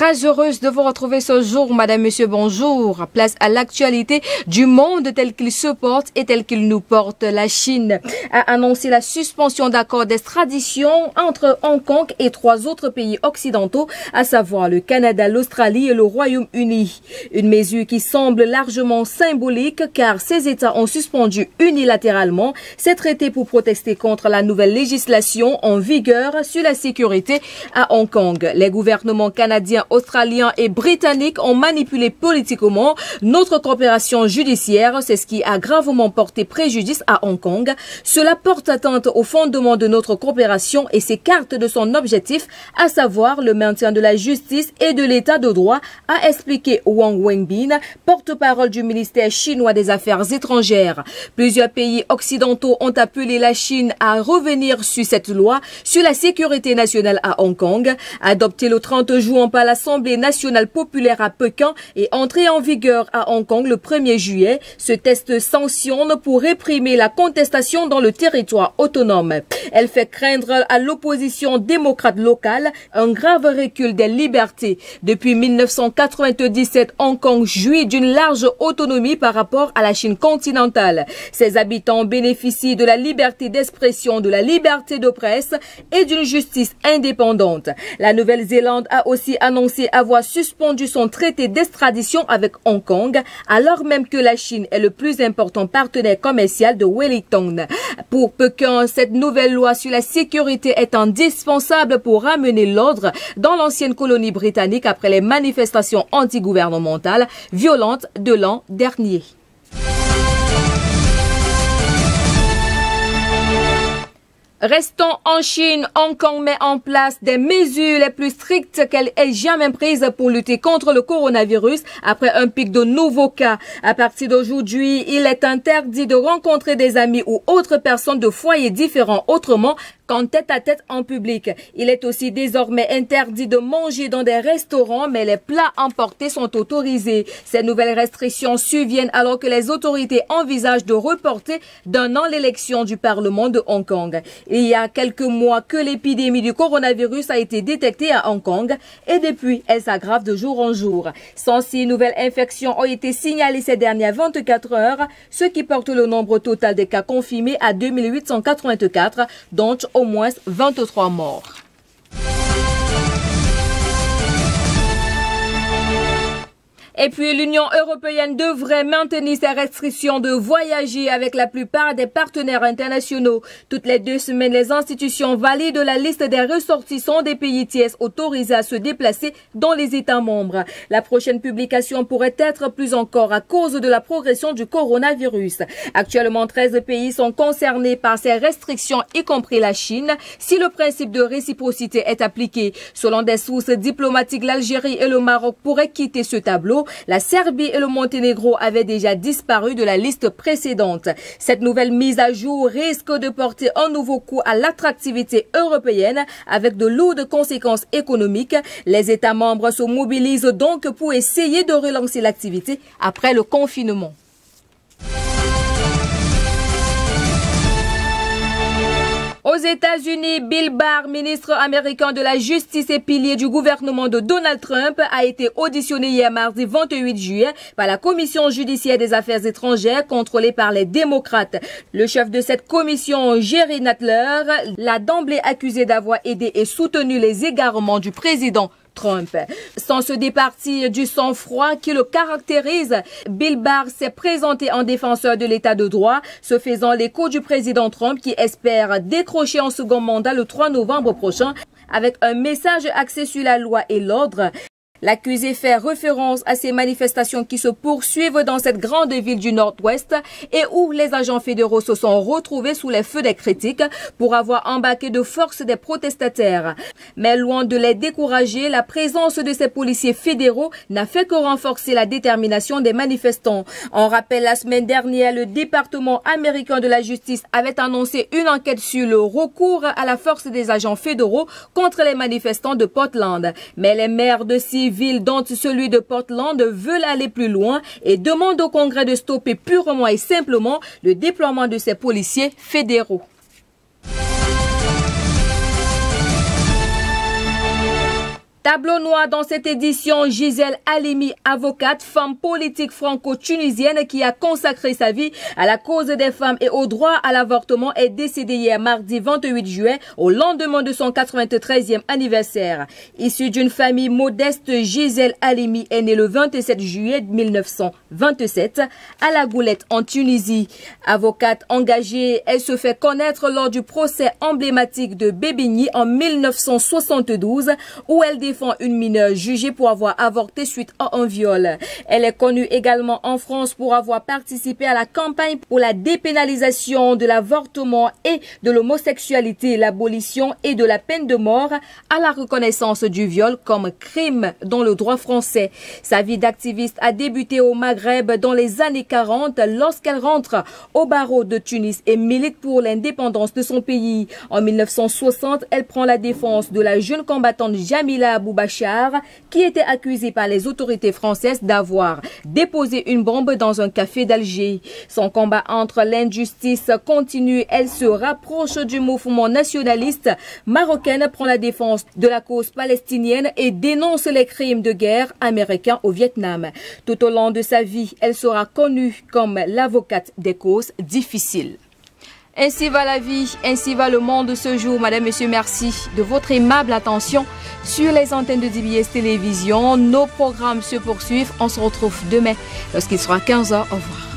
Très heureuse de vous retrouver ce jour, madame, monsieur, bonjour. Place à l'actualité du monde tel qu'il se porte et tel qu'il nous porte. La Chine a annoncé la suspension d'accords d'extradition entre Hong Kong et 3 autres pays occidentaux, à savoir le Canada, l'Australie et le Royaume-Uni. Une mesure qui semble largement symbolique car ces États ont suspendu unilatéralement ces traités pour protester contre la nouvelle législation en vigueur sur la sécurité à Hong Kong. Les gouvernements canadiens, australiens et britanniques ont manipulé politiquement notre coopération judiciaire. C'est ce qui a gravement porté préjudice à Hong Kong. Cela porte atteinte au fondement de notre coopération et s'écarte de son objectif, à savoir le maintien de la justice et de l'état de droit, a expliqué Wang Wenbin, porte-parole du ministère chinois des Affaires étrangères. Plusieurs pays occidentaux ont appelé la Chine à revenir sur cette loi sur la sécurité nationale à Hong Kong, adoptée le 30 juin par l'Assemblée nationale populaire à Pékin et entrée en vigueur à Hong Kong le 1er juillet. Ce texte sanctionne pour réprimer la contestation dans le territoire autonome. Elle fait craindre à l'opposition démocrate locale un grave recul des libertés. Depuis 1997, Hong Kong jouit d'une large autonomie par rapport à la Chine continentale. Ses habitants bénéficient de la liberté d'expression, de la liberté de presse et d'une justice indépendante. La Nouvelle-Zélande a aussi annoncé avoir suspendu son traité d'extradition avec Hong Kong, alors même que la Chine est le plus important partenaire commercial de Wellington. Pour Pékin, cette nouvelle loi sur la sécurité est indispensable pour ramener l'ordre dans l'ancienne colonie britannique après les manifestations antigouvernementales violentes de l'an dernier. Restons en Chine. Hong Kong met en place des mesures les plus strictes qu'elle ait jamais prises pour lutter contre le coronavirus après un pic de nouveaux cas. À partir d'aujourd'hui, il est interdit de rencontrer des amis ou autres personnes de foyers différents autrement qu'en tête-à-tête en public. Il est aussi désormais interdit de manger dans des restaurants, mais les plats emportés sont autorisés. Ces nouvelles restrictions surviennent alors que les autorités envisagent de reporter d'1 an l'élection du Parlement de Hong Kong. Il y a quelques mois que l'épidémie du coronavirus a été détectée à Hong Kong et depuis, elle s'aggrave de jour en jour. 106 nouvelles infections ont été signalées ces dernières 24 heures, ce qui porte le nombre total des cas confirmés à 2884, dont au moins 23 morts. Et puis, l'Union européenne devrait maintenir ses restrictions de voyager avec la plupart des partenaires internationaux. Toutes les 2 semaines, les institutions valident la liste des ressortissants des pays tiers autorisés à se déplacer dans les États membres. La prochaine publication pourrait être plus encore à cause de la progression du coronavirus. Actuellement, 13 pays sont concernés par ces restrictions, y compris la Chine, si le principe de réciprocité est appliqué. Selon des sources diplomatiques, l'Algérie et le Maroc pourraient quitter ce tableau. La Serbie et le Monténégro avaient déjà disparu de la liste précédente. Cette nouvelle mise à jour risque de porter un nouveau coup à l'attractivité européenne avec de lourdes conséquences économiques. Les États membres se mobilisent donc pour essayer de relancer l'activité après le confinement. Aux États-Unis, Bill Barr, ministre américain de la Justice et pilier du gouvernement de Donald Trump, a été auditionné hier mardi 28 juillet par la Commission judiciaire des affaires étrangères contrôlée par les démocrates. Le chef de cette commission, Jerry Nadler, l'a d'emblée accusé d'avoir aidé et soutenu les égarements du président Trump. Sans se départir du sang-froid qui le caractérise, Bill Barr s'est présenté en défenseur de l'état de droit, se faisant l'écho du président Trump qui espère décrocher un second mandat le 3 novembre prochain avec un message axé sur la loi et l'ordre. L'accusé fait référence à ces manifestations qui se poursuivent dans cette grande ville du Nord-Ouest et où les agents fédéraux se sont retrouvés sous les feux des critiques pour avoir embarqué de force des protestataires. Mais loin de les décourager, la présence de ces policiers fédéraux n'a fait que renforcer la détermination des manifestants. On rappelle, la semaine dernière, le département américain de la justice avait annoncé une enquête sur le recours à la force des agents fédéraux contre les manifestants de Portland. Mais les maires de ville dont celui de Portland veulent aller plus loin et demandent au Congrès de stopper purement et simplement le déploiement de ces policiers fédéraux. Tableau noir dans cette édition, Gisèle Halimi, avocate, femme politique franco-tunisienne qui a consacré sa vie à la cause des femmes et au droit à l'avortement, est décédée hier mardi 28 juillet au lendemain de son 93e anniversaire. Issue d'une famille modeste, Gisèle Halimi est née le 27 juillet 1927 à La Goulette en Tunisie. Avocate engagée, elle se fait connaître lors du procès emblématique de Bébigny en 1972 où elle défend une mineure jugée pour avoir avorté suite à un viol. Elle est connue également en France pour avoir participé à la campagne pour la dépénalisation de l'avortement et de l'homosexualité, l'abolition et de la peine de mort, à la reconnaissance du viol comme crime dans le droit français. Sa vie d'activiste a débuté au Maghreb dans les années 40 lorsqu'elle rentre au barreau de Tunis et milite pour l'indépendance de son pays. En 1960, elle prend la défense de la jeune combattante Jamila Bouchar, qui était accusée par les autorités françaises d'avoir déposé une bombe dans un café d'Alger. Son combat contre l'injustice continue. Elle se rapproche du mouvement nationaliste marocain, prend la défense de la cause palestinienne et dénonce les crimes de guerre américains au Vietnam. Tout au long de sa vie, elle sera connue comme l'avocate des causes difficiles. Ainsi va la vie, ainsi va le monde ce jour. Madame, Monsieur, merci de votre aimable attention sur les antennes de DBS Télévision. Nos programmes se poursuivent. On se retrouve demain lorsqu'il sera 15h. Au revoir.